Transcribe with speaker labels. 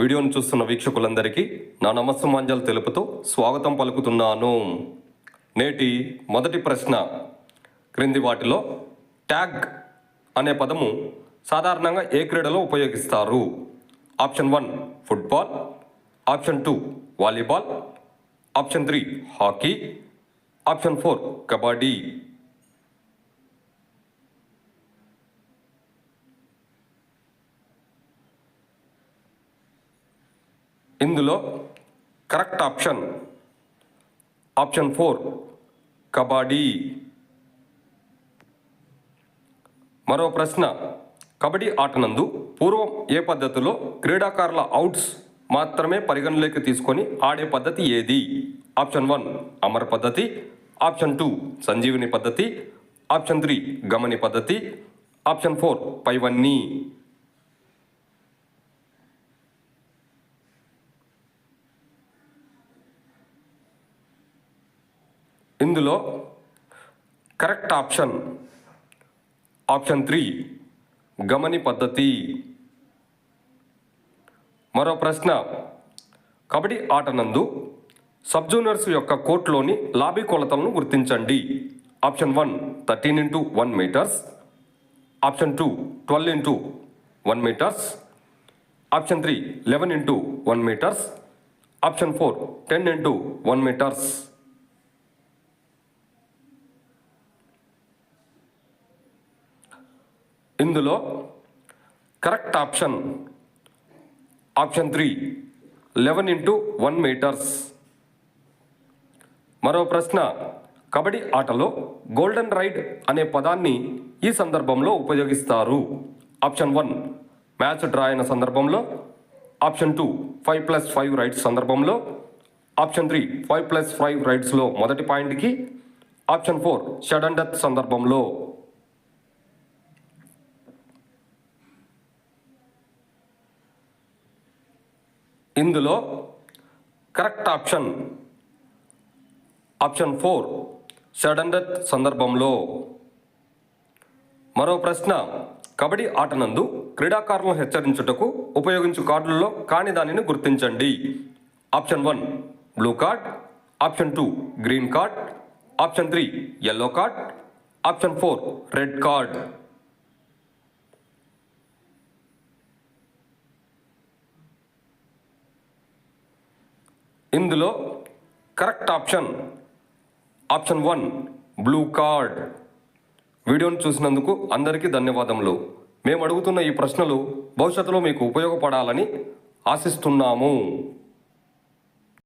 Speaker 1: వీడియోను చూస్తున్న వీక్షకులందరికీ నా నమస్సుమాంజలు తెలుపుతూ స్వాగతం పలుకుతున్నాను. నేటి మొదటి ప్రశ్న, క్రింది వాటిలో ట్యాగ్ అనే పదము సాధారణంగా ఏ క్రీడలో ఉపయోగిస్తారు? Option 1 football, option 2 volleyball, option 3 hockey, option 4 kabaddi. ఇందులో కరెక్ట్ ఆప్షన్ 4 కబడ్డీ. మరో ప్రశ్న, కబడ్డీ ఆటనందు పూర్వం ఏ పద్ధతిలో క్రీడాకారుల అవుట్స్ మాత్రమే పరిగణలోకి తీసుకొని ఆడే పద్ధతి ఏది? ఆప్షన్ 1 అమర్ పద్ధతి, ఆప్షన్ 2 సంజీవిని పద్ధతి, ఆప్షన్ 3 గమని పద్ధతి, ఆప్షన్ 4 పైవన్నీ. ఇందులో కరెక్ట్ ఆప్షన్ 3 గమని పద్ధతి. మరో ప్రశ్న, కబడ్డీ ఆటనందు సబ్ జూనియర్స్ యొక్క కోర్టులోని లాబీ కొలతలను గుర్తించండి. Option 1 13x1 metres, option 2 12x1 metres, option 3 11x1 metres, option 4 10x1 metres. ఇందులో కరెక్ట్ ఆప్షన్ 3 11x1 మీటర్స్. మరో ప్రశ్న, కబడ్డీ ఆటలో గోల్డెన్ రైడ్ అనే పదాన్ని ఈ సందర్భంలో ఉపయోగిస్తారు. ఆప్షన్ 1 మ్యాచ్ డ్రా అయిన సందర్భంలో, ఆప్షన్ 2 5+5 రైడ్స్ సందర్భంలో, ఆప్షన్ 3 5+5 రైడ్స్లో మొదటి పాయింట్కి, ఆప్షన్ 4 సడన్ డెత్ సందర్భంలో. ఇందులో కరెక్ట్ ఆప్షన్ 4 సడన్ డెత్ సందర్భంలో. మరో ప్రశ్న, కబడ్డీ ఆటనందు క్రీడాకారులను హెచ్చరించుటకు ఉపయోగించు కార్డులలో కాని దానిని గుర్తించండి. Option 1 blue card, option 2 green card, option 3 yellow card, option 4 red card. ఇందులో కరెక్ట్ ఆప్షన్ 1 బ్లూ కార్డ్. వీడియోను చూసినందుకు అందరికీ ధన్యవాదములు. మేము అడుగుతున్న ఈ ప్రశ్నలు భవిష్యత్తులో మీకు ఉపయోగపడాలని ఆశిస్తున్నాము.